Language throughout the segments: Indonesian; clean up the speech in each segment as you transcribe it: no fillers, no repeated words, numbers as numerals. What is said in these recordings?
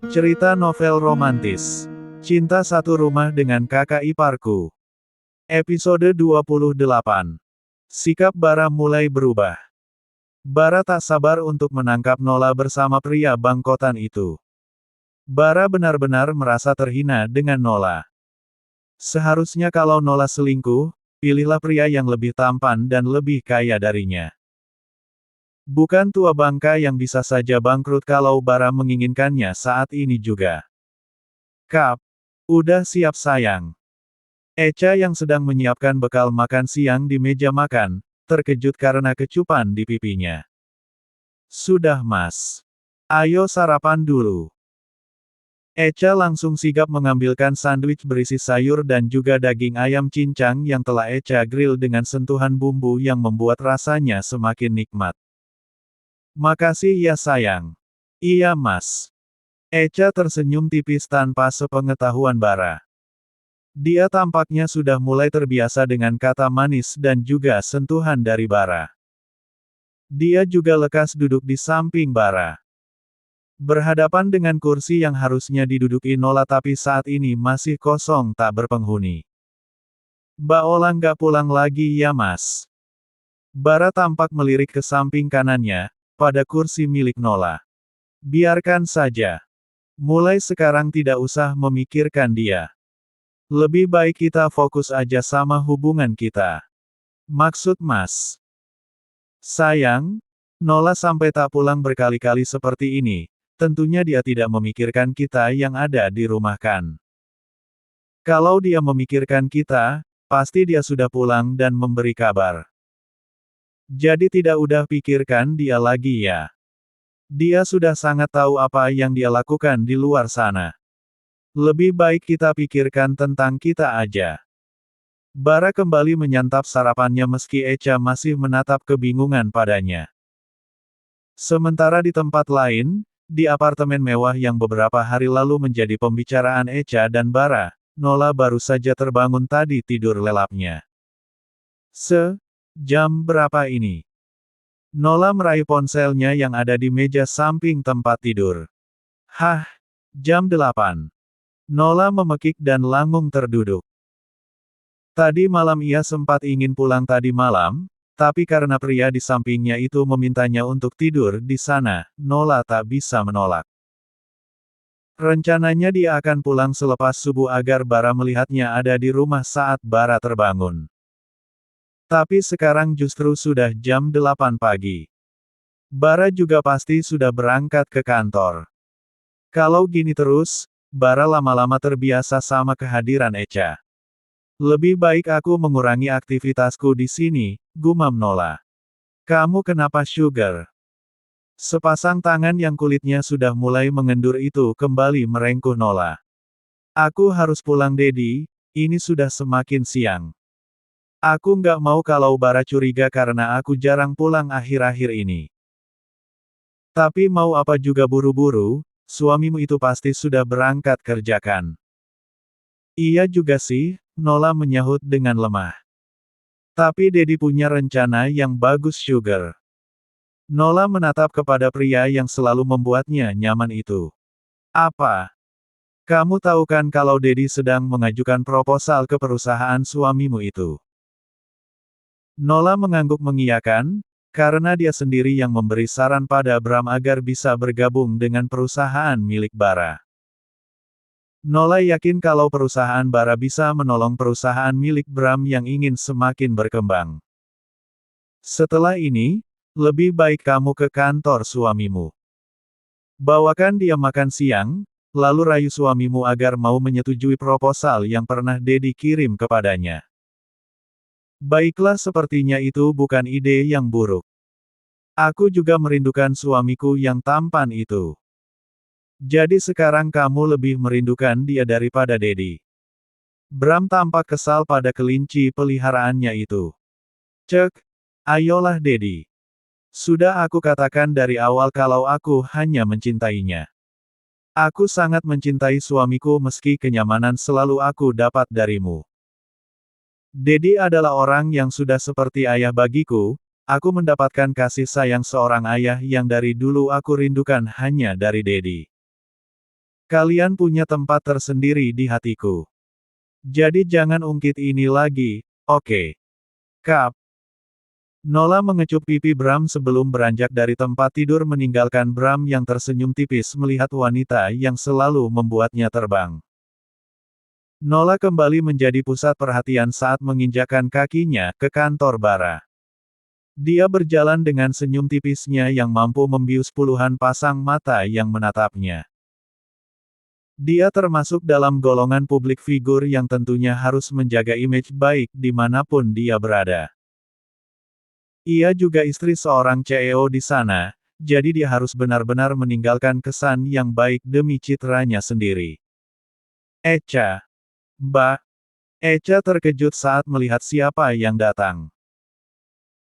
Cerita novel romantis. Cinta Satu Rumah dengan Kakak Iparku. Episode 28. Sikap Bara mulai berubah. Bara tak sabar untuk menangkap Nola bersama pria bangkotan itu. Bara benar-benar merasa terhina dengan Nola. Seharusnya kalau Nola selingkuh, pilihlah pria yang lebih tampan dan lebih kaya darinya. Bukan tua bangka yang bisa saja bangkrut kalau Bara menginginkannya saat ini juga. Kap, udah siap sayang. Echa yang sedang menyiapkan bekal makan siang di meja makan, terkejut karena kecupan di pipinya. Sudah mas. Ayo sarapan dulu. Echa langsung sigap mengambilkan sandwich berisi sayur dan juga daging ayam cincang yang telah Echa grill dengan sentuhan bumbu yang membuat rasanya semakin nikmat. Makasih ya sayang. Iya mas. Echa tersenyum tipis tanpa sepengetahuan Bara. Dia tampaknya sudah mulai terbiasa dengan kata manis dan juga sentuhan dari Bara. Dia juga lekas duduk di samping Bara. Berhadapan dengan kursi yang harusnya diduduki Nola tapi saat ini masih kosong tak berpenghuni. Mbak Olang gak pulang lagi ya mas? Bara tampak melirik ke samping kanannya, pada kursi milik Nola. Biarkan saja. Mulai sekarang tidak usah memikirkan dia. Lebih baik kita fokus aja sama hubungan kita. Maksud mas. Sayang, Nola sampai tak pulang berkali-kali seperti ini, tentunya dia tidak memikirkan kita yang ada di rumah kan. Kalau dia memikirkan kita, pasti dia sudah pulang dan memberi kabar. Jadi tidak udah pikirkan dia lagi ya. Dia sudah sangat tahu apa yang dia lakukan di luar sana. Lebih baik kita pikirkan tentang kita aja. Bara kembali menyantap sarapannya meski Echa masih menatap kebingungan padanya. Sementara di tempat lain, di apartemen mewah yang beberapa hari lalu menjadi pembicaraan Echa dan Bara, Nola baru saja terbangun tadi tidur lelapnya. Jam berapa ini? Nola meraih ponselnya yang ada di meja samping tempat tidur. Hah, jam 8. Nola memekik dan langung terduduk. Tadi malam ia sempat ingin pulang tadi malam, tapi karena pria di sampingnya itu memintanya untuk tidur di sana, Nola tak bisa menolak. Rencananya dia akan pulang selepas subuh agar Bara melihatnya ada di rumah saat Bara terbangun. Tapi sekarang justru sudah jam 8 pagi. Bara juga pasti sudah berangkat ke kantor. Kalau gini terus, Bara lama-lama terbiasa sama kehadiran Echa. Lebih baik aku mengurangi aktivitasku di sini, gumam Nola. Kamu kenapa Sugar? Sepasang tangan yang kulitnya sudah mulai mengendur itu kembali merengkuh Nola. Aku harus pulang Dedi, ini sudah semakin siang. Aku nggak mau kalau Bara curiga karena aku jarang pulang akhir-akhir ini. Tapi mau apa juga buru-buru, suamimu itu pasti sudah berangkat kerjakan. Iya juga sih, Nola menyahut dengan lemah. Tapi Dedi punya rencana yang bagus Sugar. Nola menatap kepada pria yang selalu membuatnya nyaman itu. Apa? Kamu tahu kan kalau Dedi sedang mengajukan proposal ke perusahaan suamimu itu? Nola mengangguk mengiyakan, karena dia sendiri yang memberi saran pada Bram agar bisa bergabung dengan perusahaan milik Bara. Nola yakin kalau perusahaan Bara bisa menolong perusahaan milik Bram yang ingin semakin berkembang. Setelah ini, lebih baik kamu ke kantor suamimu. Bawakan dia makan siang, lalu rayu suamimu agar mau menyetujui proposal yang pernah Dedi kirim kepadanya. Baiklah, sepertinya itu bukan ide yang buruk. Aku juga merindukan suamiku yang tampan itu. Jadi sekarang kamu lebih merindukan dia daripada Dedi. Bram tampak kesal pada kelinci peliharaannya itu. Cek, ayolah Dedi. Sudah aku katakan dari awal kalau aku hanya mencintainya. Aku sangat mencintai suamiku meski kenyamanan selalu aku dapat darimu. Dedi adalah orang yang sudah seperti ayah bagiku, aku mendapatkan kasih sayang seorang ayah yang dari dulu aku rindukan hanya dari Dedi. Kalian punya tempat tersendiri di hatiku. Jadi jangan ungkit ini lagi, oke? Kap. Nola mengecup pipi Bram sebelum beranjak dari tempat tidur meninggalkan Bram yang tersenyum tipis melihat wanita yang selalu membuatnya terbang. Nola kembali menjadi pusat perhatian saat menginjakkan kakinya ke kantor Bara. Dia berjalan dengan senyum tipisnya yang mampu membius puluhan pasang mata yang menatapnya. Dia termasuk dalam golongan publik figur yang tentunya harus menjaga image baik dimanapun dia berada. Ia juga istri seorang CEO di sana, jadi dia harus benar-benar meninggalkan kesan yang baik demi citranya sendiri. Echa. Mbak. Echa terkejut saat melihat siapa yang datang.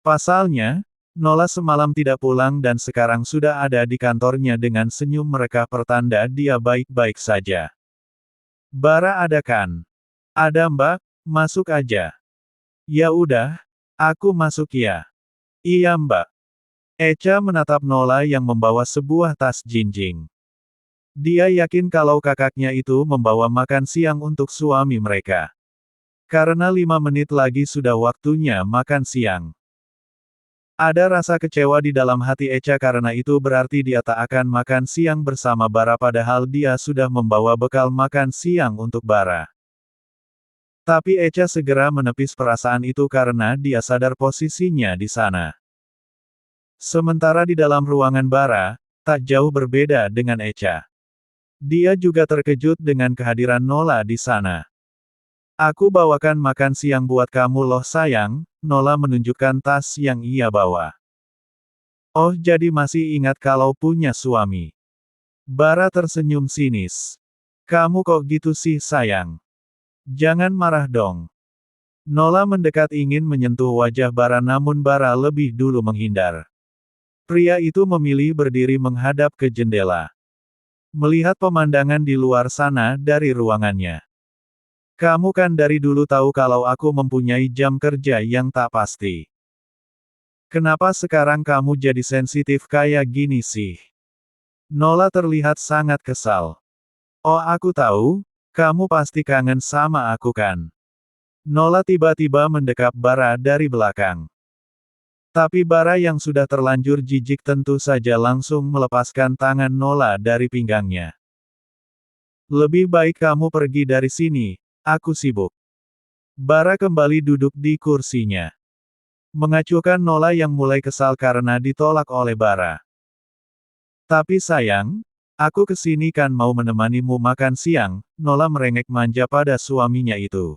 Pasalnya, Nola semalam tidak pulang dan sekarang sudah ada di kantornya dengan senyum mereka pertanda dia baik-baik saja. Bara ada kan? Ada Mbak, masuk aja. Ya udah, aku masuk ya. Iya Mbak. Echa menatap Nola yang membawa sebuah tas jinjing. Dia yakin kalau kakaknya itu membawa makan siang untuk suami mereka. Karena 5 menit lagi sudah waktunya makan siang. Ada rasa kecewa di dalam hati Echa karena itu berarti dia tak akan makan siang bersama Bara padahal dia sudah membawa bekal makan siang untuk Bara. Tapi Echa segera menepis perasaan itu karena dia sadar posisinya di sana. Sementara di dalam ruangan Bara, tak jauh berbeda dengan Echa. Dia juga terkejut dengan kehadiran Nola di sana. Aku bawakan makan siang buat kamu loh sayang, Nola menunjukkan tas yang ia bawa. Oh jadi masih ingat kalau punya suami. Bara tersenyum sinis. Kamu kok gitu sih sayang? Jangan marah dong. Nola mendekat ingin menyentuh wajah Bara namun Bara lebih dulu menghindar. Pria itu memilih berdiri menghadap ke jendela. Melihat pemandangan di luar sana dari ruangannya. Kamu kan dari dulu tahu kalau aku mempunyai jam kerja yang tak pasti. Kenapa sekarang kamu jadi sensitif kayak gini sih? Nola terlihat sangat kesal. Oh aku tahu, kamu pasti kangen sama aku kan? Nola tiba-tiba mendekap Bara dari belakang. Tapi Bara yang sudah terlanjur jijik tentu saja langsung melepaskan tangan Nola dari pinggangnya. Lebih baik kamu pergi dari sini, aku sibuk. Bara kembali duduk di kursinya. Mengacuhkan Nola yang mulai kesal karena ditolak oleh Bara. Tapi sayang, aku kesini kan mau menemanimu makan siang, Nola merengek manja pada suaminya itu.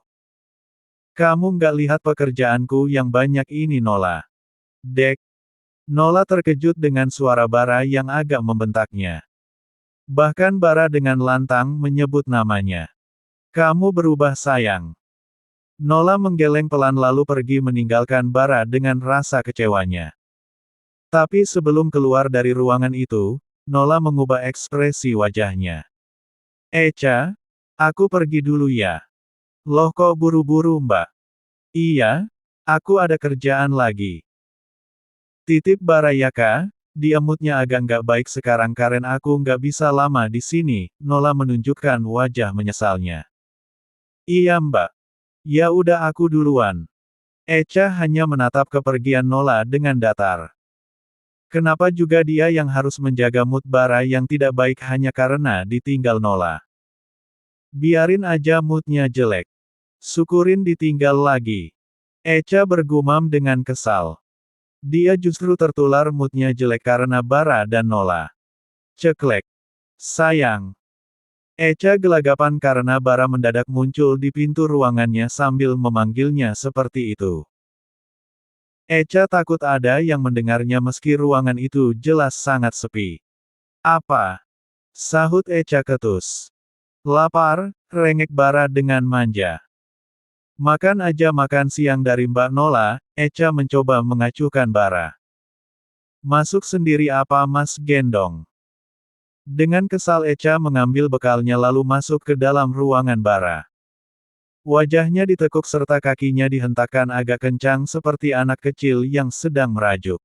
Kamu nggak lihat pekerjaanku yang banyak ini Nola. Dek. Nola terkejut dengan suara Bara yang agak membentaknya. Bahkan Bara dengan lantang menyebut namanya. Kamu berubah sayang. Nola menggeleng pelan lalu pergi meninggalkan Bara dengan rasa kecewanya. Tapi sebelum keluar dari ruangan itu, Nola mengubah ekspresi wajahnya. Echa, aku pergi dulu ya. Loh kok buru-buru Mbak? Iya, aku ada kerjaan lagi. Titip Bara ya kak, dia moodnya agak nggak baik sekarang karena aku nggak bisa lama di sini, Nola menunjukkan wajah menyesalnya. Iya Mbak. Ya udah aku duluan. Echa hanya menatap kepergian Nola dengan datar. Kenapa juga dia yang harus menjaga mood Bara yang tidak baik hanya karena ditinggal Nola? Biarin aja moodnya jelek. Syukurin ditinggal lagi. Echa bergumam dengan kesal. Dia justru tertular moodnya jelek karena Bara dan Nola. Ceklek. Sayang. Echa gelagapan karena Bara mendadak muncul di pintu ruangannya sambil memanggilnya seperti itu. Echa takut ada yang mendengarnya meski ruangan itu jelas sangat sepi. Apa? Sahut Echa ketus. Lapar, rengek Bara dengan manja. Makan aja makan siang dari Mbak Nola, Echa mencoba mengacuhkan Bara. Masuk sendiri apa Mas Gendong? Dengan kesal Echa mengambil bekalnya lalu masuk ke dalam ruangan Bara. Wajahnya ditekuk serta kakinya dihentakkan agak kencang seperti anak kecil yang sedang merajuk.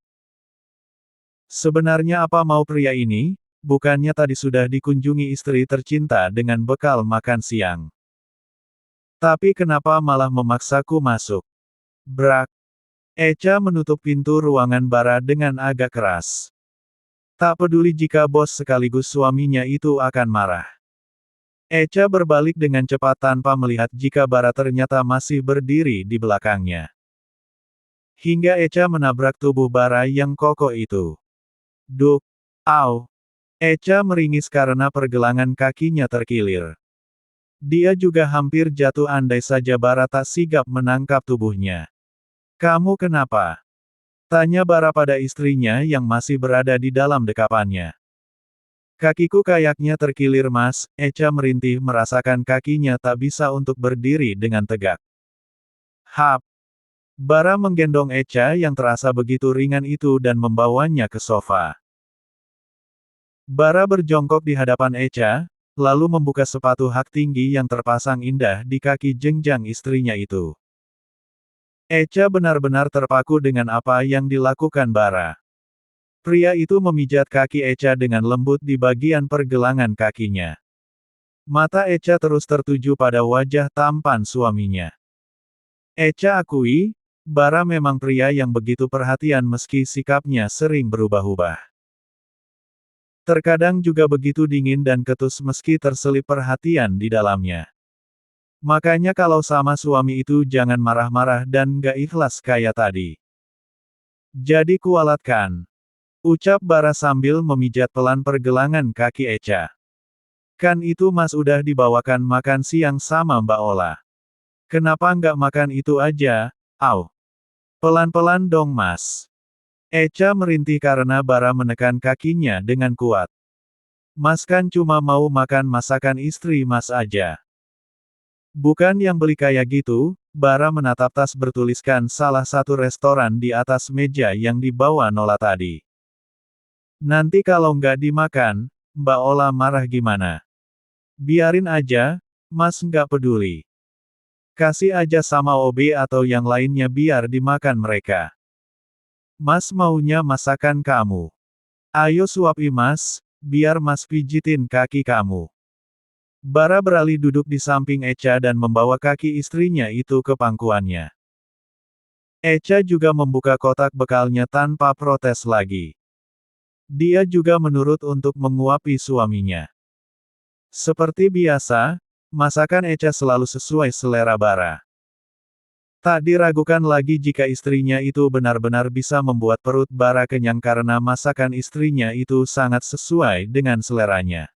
Sebenarnya apa mau pria ini? bukannya tadi sudah dikunjungi istri tercinta dengan bekal makan siang. Tapi kenapa malah memaksaku masuk? Brak. Echa menutup pintu ruangan Bara dengan agak keras. Tak peduli jika bos sekaligus suaminya itu akan marah. Echa berbalik dengan cepat tanpa melihat jika Bara ternyata masih berdiri di belakangnya. Hingga Echa menabrak tubuh Bara yang kokoh itu. Duk! Au! Echa meringis karena pergelangan kakinya terkilir. Dia juga hampir jatuh andai saja Bara tak sigap menangkap tubuhnya. Kamu kenapa? Tanya Bara pada istrinya yang masih berada di dalam dekapannya. Kakiku kayaknya terkilir mas, Echa merintih merasakan kakinya tak bisa untuk berdiri dengan tegak. Hap! Bara menggendong Echa yang terasa begitu ringan itu dan membawanya ke sofa. Bara berjongkok di hadapan Echa, lalu membuka sepatu hak tinggi yang terpasang indah di kaki jenjang istrinya itu. Echa benar-benar terpaku dengan apa yang dilakukan Bara. Pria itu memijat kaki Echa dengan lembut di bagian pergelangan kakinya. Mata Echa terus tertuju pada wajah tampan suaminya. Echa akui, Bara memang pria yang begitu perhatian meski sikapnya sering berubah-ubah. Terkadang juga begitu dingin dan ketus meski terselip perhatian di dalamnya. Makanya kalau sama suami itu jangan marah-marah dan gak ikhlas kayak tadi. Jadi kualatkan. Ucap Bara sambil memijat pelan pergelangan kaki Echa. Kan itu mas udah dibawakan makan siang sama Mbak Ola. Kenapa nggak makan itu aja? Au. Pelan-pelan dong mas. Echa merintih karena Bara menekan kakinya dengan kuat. Mas kan cuma mau makan masakan istri mas aja. Bukan yang beli kayak gitu, Bara menatap tas bertuliskan salah satu restoran di atas meja yang dibawa Nola tadi. Nanti kalau nggak dimakan, Mbak Ola marah gimana? Biarin aja, mas nggak peduli. Kasih aja sama OB atau yang lainnya biar dimakan mereka. Mas maunya masakan kamu. Ayo suapi mas, biar mas pijitin kaki kamu. Bara beralih duduk di samping Echa dan membawa kaki istrinya itu ke pangkuannya. Echa juga membuka kotak bekalnya tanpa protes lagi. Dia juga menurut untuk menguapi suaminya. Seperti biasa, masakan Echa selalu sesuai selera Bara. Tak diragukan lagi jika istrinya itu benar-benar bisa membuat perut Bara kenyang karena masakan istrinya itu sangat sesuai dengan seleranya.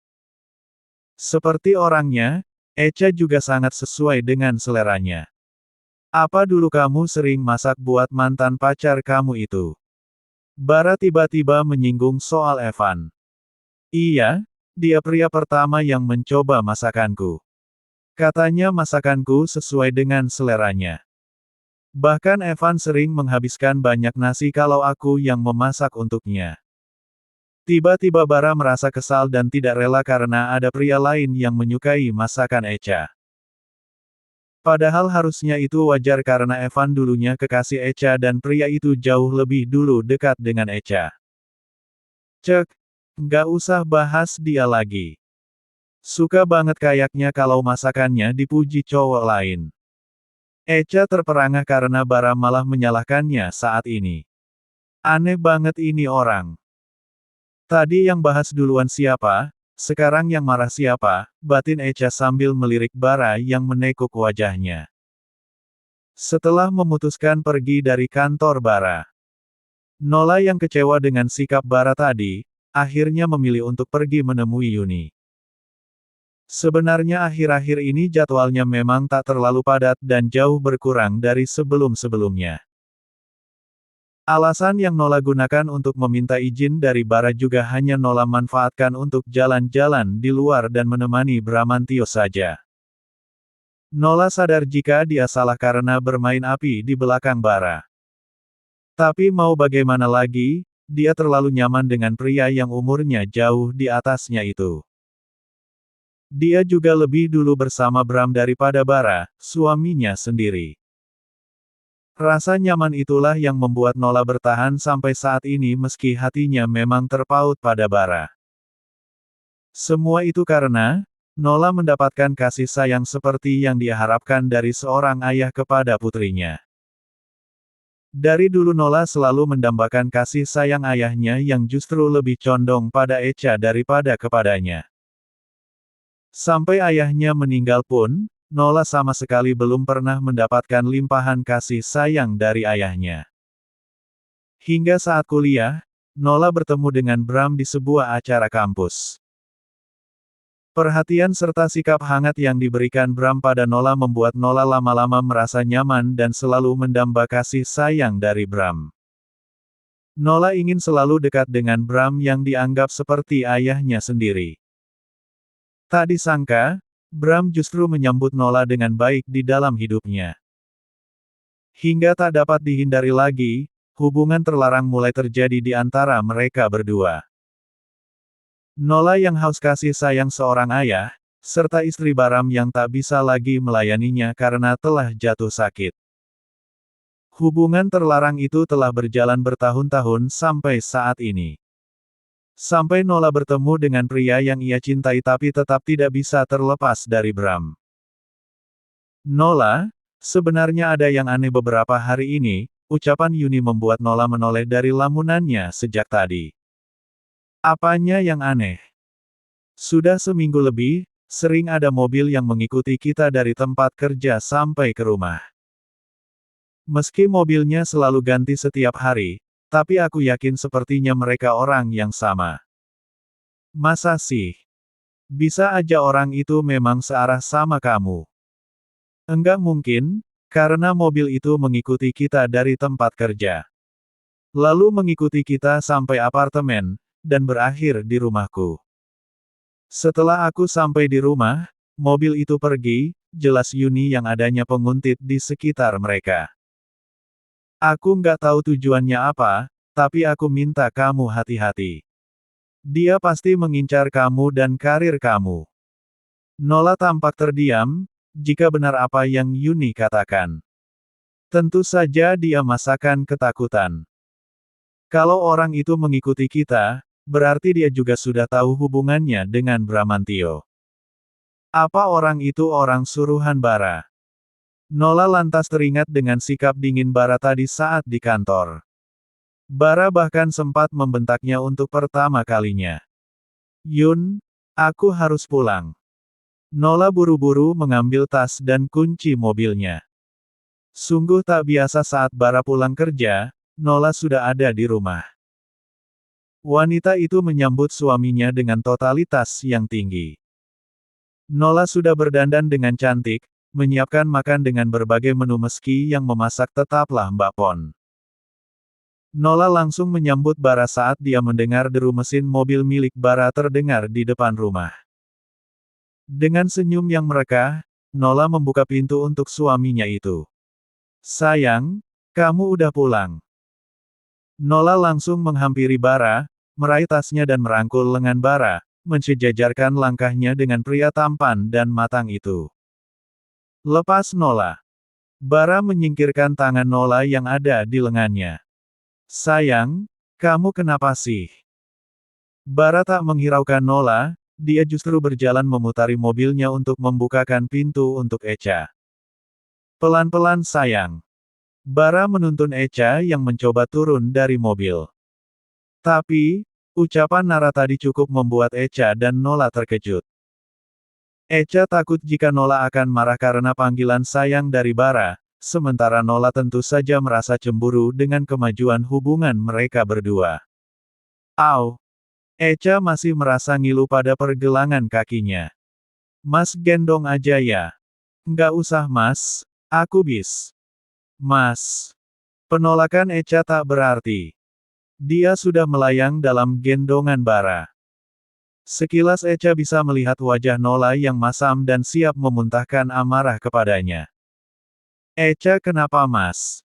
Seperti orangnya, Echa juga sangat sesuai dengan seleranya. Apa dulu kamu sering masak buat mantan pacar kamu itu? Bara tiba-tiba menyinggung soal Evan. Iya, dia pria pertama yang mencoba masakanku. Katanya masakanku sesuai dengan seleranya. Bahkan Evan sering menghabiskan banyak nasi kalau aku yang memasak untuknya. Tiba-tiba Bara merasa kesal dan tidak rela karena ada pria lain yang menyukai masakan Echa. Padahal harusnya itu wajar karena Evan dulunya kekasih Echa dan pria itu jauh lebih dulu dekat dengan Echa. Cek, nggak usah bahas dia lagi. Suka banget kayaknya kalau masakannya dipuji cowok lain. Echa terperangah karena Bara malah menyalahkannya saat ini. Aneh banget ini orang. Tadi yang bahas duluan siapa, sekarang yang marah siapa, batin Echa sambil melirik Bara yang menekuk wajahnya. Setelah memutuskan pergi dari kantor Bara, Nola yang kecewa dengan sikap Bara tadi, akhirnya memilih untuk pergi menemui Yuni. Sebenarnya akhir-akhir ini jadwalnya memang tak terlalu padat dan jauh berkurang dari sebelum-sebelumnya. Alasan yang Nola gunakan untuk meminta izin dari Bara juga hanya Nola manfaatkan untuk jalan-jalan di luar dan menemani Bramantio saja. Nola sadar jika dia salah karena bermain api di belakang Bara. Tapi mau bagaimana lagi, dia terlalu nyaman dengan pria yang umurnya jauh di atasnya itu. Dia juga lebih dulu bersama Bram daripada Bara, suaminya sendiri. Rasa nyaman itulah yang membuat Nola bertahan sampai saat ini meski hatinya memang terpaut pada Bara. Semua itu karena, Nola mendapatkan kasih sayang seperti yang dia harapkan dari seorang ayah kepada putrinya. Dari dulu Nola selalu mendambakan kasih sayang ayahnya yang justru lebih condong pada Echa daripada kepadanya. Sampai ayahnya meninggal pun, Nola sama sekali belum pernah mendapatkan limpahan kasih sayang dari ayahnya. Hingga saat kuliah, Nola bertemu dengan Bram di sebuah acara kampus. Perhatian serta sikap hangat yang diberikan Bram pada Nola membuat Nola lama-lama merasa nyaman dan selalu mendamba kasih sayang dari Bram. Nola ingin selalu dekat dengan Bram yang dianggap seperti ayahnya sendiri. Tak disangka, Bram justru menyambut Nola dengan baik di dalam hidupnya. Hingga tak dapat dihindari lagi, hubungan terlarang mulai terjadi di antara mereka berdua. Nola yang haus kasih sayang seorang ayah, serta istri Bram yang tak bisa lagi melayaninya karena telah jatuh sakit. Hubungan terlarang itu telah berjalan bertahun-tahun sampai saat ini. Sampai Nola bertemu dengan pria yang ia cintai tapi tetap tidak bisa terlepas dari Bram. Nola, sebenarnya ada yang aneh beberapa hari ini, ucapan Yuni membuat Nola menoleh dari lamunannya sejak tadi. Apanya yang aneh? Sudah seminggu lebih, sering ada mobil yang mengikuti kita dari tempat kerja sampai ke rumah. Meski mobilnya selalu ganti setiap hari, tapi aku yakin sepertinya mereka orang yang sama. Masa sih? Bisa aja orang itu memang searah sama kamu. Enggak mungkin, karena mobil itu mengikuti kita dari tempat kerja. Lalu mengikuti kita sampai apartemen, dan berakhir di rumahku. Setelah aku sampai di rumah, mobil itu pergi, jelas Yuni yang adanya penguntit di sekitar mereka. Aku nggak tahu tujuannya apa, tapi aku minta kamu hati-hati. Dia pasti mengincar kamu dan karir kamu. Nola tampak terdiam, jika benar apa yang Yuni katakan. Tentu saja dia masakan ketakutan. Kalau orang itu mengikuti kita, berarti dia juga sudah tahu hubungannya dengan Bramantio. Apa orang itu orang suruhan Bara? Nola lantas teringat dengan sikap dingin Bara tadi saat di kantor. Bara bahkan sempat membentaknya untuk pertama kalinya. Yun, aku harus pulang. Nola buru-buru mengambil tas dan kunci mobilnya. Sungguh tak biasa saat Bara pulang kerja, Nola sudah ada di rumah. Wanita itu menyambut suaminya dengan totalitas yang tinggi. Nola sudah berdandan dengan cantik, menyiapkan makan dengan berbagai menu meski yang memasak tetaplah Mbak Pon. Nola langsung menyambut Bara saat dia mendengar deru mesin mobil milik Bara terdengar di depan rumah. Dengan senyum yang merekah, Nola membuka pintu untuk suaminya itu. Sayang, kamu udah pulang. Nola langsung menghampiri Bara, meraih tasnya dan merangkul lengan Bara, mensejajarkan langkahnya dengan pria tampan dan matang itu. Lepas Nola. Bara menyingkirkan tangan Nola yang ada di lengannya. Sayang, kamu kenapa sih? Bara tak menghiraukan Nola, dia justru berjalan memutari mobilnya untuk membukakan pintu untuk Echa. Pelan-pelan sayang. Bara menuntun Echa yang mencoba turun dari mobil. Tapi, ucapan Nara tadi cukup membuat Echa dan Nola terkejut. Echa takut jika Nola akan marah karena panggilan sayang dari Bara, sementara Nola tentu saja merasa cemburu dengan kemajuan hubungan mereka berdua. Au! Echa masih merasa ngilu pada pergelangan kakinya. Mas gendong aja ya. Nggak usah mas, aku bis. Mas. Penolakan Echa tak berarti. Dia sudah melayang dalam gendongan Bara. Sekilas Echa bisa melihat wajah Nola yang masam dan siap memuntahkan amarah kepadanya. Echa kenapa mas?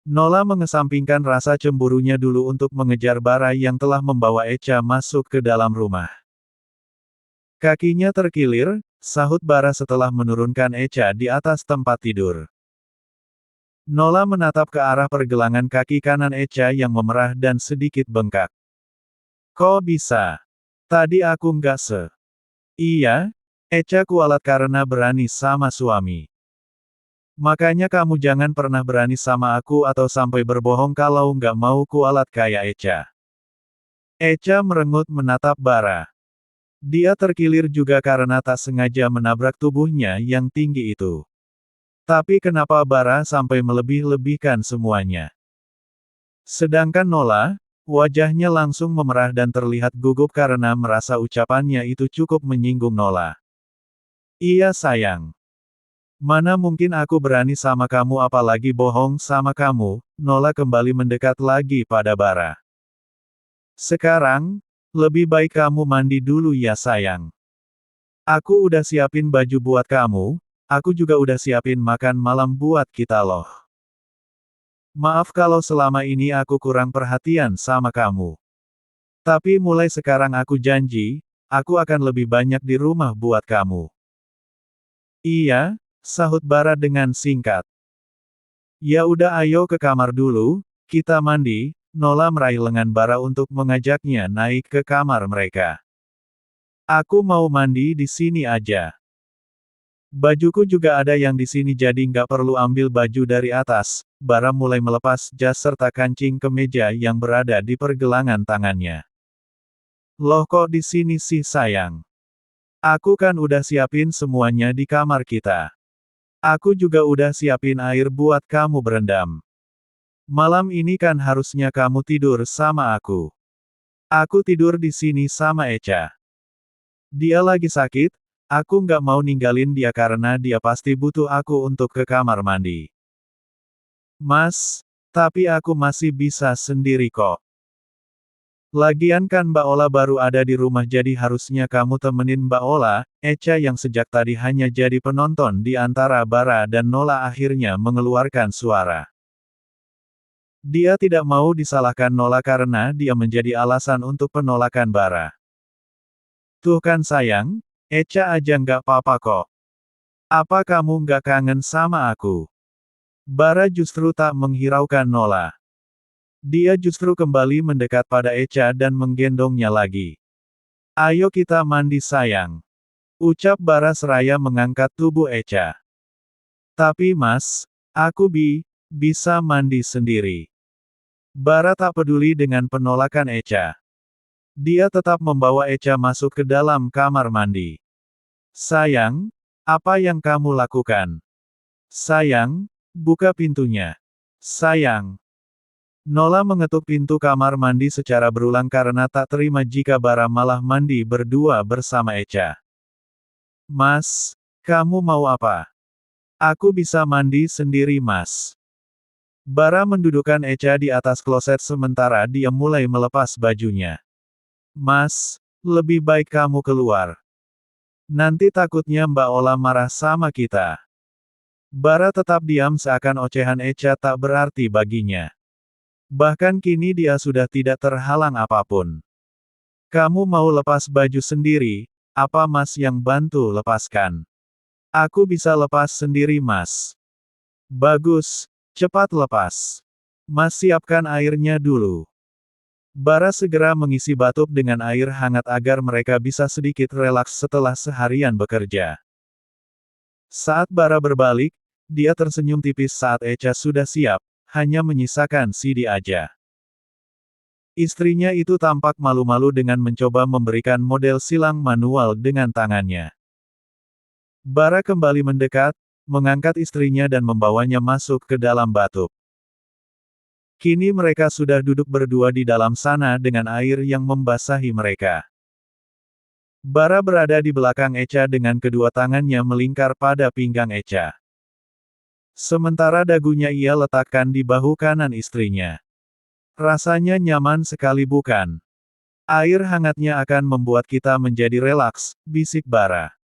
Nola mengesampingkan rasa cemburunya dulu untuk mengejar Bara yang telah membawa Echa masuk ke dalam rumah. Kakinya terkilir, sahut Bara setelah menurunkan Echa di atas tempat tidur. Nola menatap ke arah pergelangan kaki kanan Echa yang memerah dan sedikit bengkak. Kok bisa? Tadi aku nggak Iya, Echa kualat karena berani sama suami. Makanya kamu jangan pernah berani sama aku atau sampai berbohong kalau nggak mau kualat kayak Echa. Echa merengut menatap Bara. Dia terkilir juga karena tak sengaja menabrak tubuhnya yang tinggi itu. Tapi kenapa Bara sampai melebih-lebihkan semuanya? Sedangkan Nola, wajahnya langsung memerah dan terlihat gugup karena merasa ucapannya itu cukup menyinggung Nola. Iya sayang. Mana mungkin aku berani sama kamu apalagi bohong sama kamu, Nola kembali mendekat lagi pada Bara. Sekarang, lebih baik kamu mandi dulu ya sayang. Aku udah siapin baju buat kamu, aku juga udah siapin makan malam buat kita loh. Maaf kalau selama ini aku kurang perhatian sama kamu. Tapi mulai sekarang aku janji, aku akan lebih banyak di rumah buat kamu. Iya, sahut Bara dengan singkat. Ya udah ayo ke kamar dulu, kita mandi. Nola meraih lengan Bara untuk mengajaknya naik ke kamar mereka. Aku mau mandi di sini aja. Bajuku juga ada yang di sini jadi nggak perlu ambil baju dari atas. Bara mulai melepas jas serta kancing kemeja yang berada di pergelangan tangannya. Loh kok di sini sih sayang? Aku kan udah siapin semuanya di kamar kita. Aku juga udah siapin air buat kamu berendam. Malam ini kan harusnya kamu tidur sama aku. Aku tidur di sini sama Echa. Dia lagi sakit, aku nggak mau ninggalin dia karena dia pasti butuh aku untuk ke kamar mandi. Mas, tapi aku masih bisa sendiri kok. Lagian kan Mbak Ola baru ada di rumah jadi harusnya kamu temenin Mbak Ola. Echa yang sejak tadi hanya jadi penonton di antara Bara dan Nola akhirnya mengeluarkan suara. Dia tidak mau disalahkan Nola karena dia menjadi alasan untuk penolakan Bara. Tuh kan sayang, Echa aja nggak apa-apa kok. Apa kamu nggak kangen sama aku? Bara justru tak menghiraukan Nola. Dia justru kembali mendekat pada Echa dan menggendongnya lagi. Ayo kita mandi sayang. Ucap Bara seraya mengangkat tubuh Echa. Tapi mas, aku bisa mandi sendiri. Bara tak peduli dengan penolakan Echa. Dia tetap membawa Echa masuk ke dalam kamar mandi. Sayang, apa yang kamu lakukan? Sayang, buka pintunya. Sayang. Nola mengetuk pintu kamar mandi secara berulang karena tak terima jika Bara malah mandi berdua bersama Echa. Mas, kamu mau apa? Aku bisa mandi sendiri mas. Bara mendudukkan Echa di atas kloset sementara dia mulai melepas bajunya. Mas, lebih baik kamu keluar. Nanti takutnya Mbak Ola marah sama kita. Bara tetap diam seakan ocehan Echa tak berarti baginya. Bahkan kini dia sudah tidak terhalang apapun. Kamu mau lepas baju sendiri, apa mas yang bantu lepaskan? Aku bisa lepas sendiri mas. Bagus, cepat lepas. Mas siapkan airnya dulu. Bara segera mengisi batub dengan air hangat agar mereka bisa sedikit relaks setelah seharian bekerja. Saat Bara berbalik, dia tersenyum tipis saat Echa sudah siap, hanya menyisakan Sidi aja. Istrinya itu tampak malu-malu dengan mencoba memberikan model silang manual dengan tangannya. Bara kembali mendekat, mengangkat istrinya dan membawanya masuk ke dalam batub. Kini mereka sudah duduk berdua di dalam sana dengan air yang membasahi mereka. Bara berada di belakang Echa dengan kedua tangannya melingkar pada pinggang Echa. Sementara dagunya ia letakkan di bahu kanan istrinya. Rasanya nyaman sekali bukan? Air hangatnya akan membuat kita menjadi relaks, bisik Bara.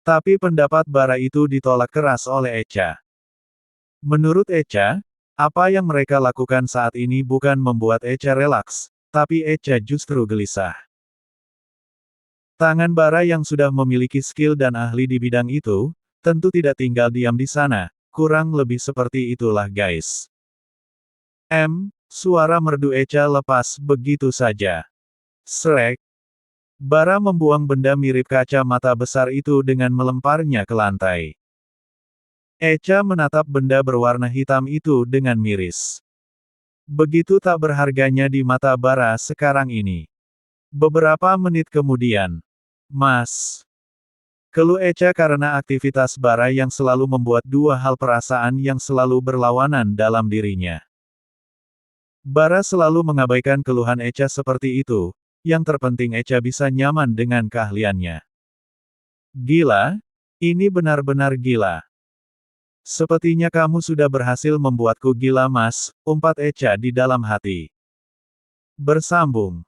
Tapi pendapat Bara itu ditolak keras oleh Echa. Menurut Echa, apa yang mereka lakukan saat ini bukan membuat Echa relaks, tapi Echa justru gelisah. Tangan Bara yang sudah memiliki skill dan ahli di bidang itu, tentu tidak tinggal diam di sana, kurang lebih seperti itulah guys. Suara merdu Echa lepas begitu saja. Srek. Bara membuang benda mirip kaca mata besar itu dengan melemparnya ke lantai. Echa menatap benda berwarna hitam itu dengan miris. Begitu tak berharganya di mata Bara sekarang ini. Beberapa menit kemudian, Mas. Keluh Echa karena aktivitas Bara yang selalu membuat dua hal perasaan yang selalu berlawanan dalam dirinya. Bara selalu mengabaikan keluhan Echa seperti itu, yang terpenting Echa bisa nyaman dengan keahliannya. Gila? Ini benar-benar gila. Sepertinya kamu sudah berhasil membuatku gila Mas, umpat Echa di dalam hati. Bersambung.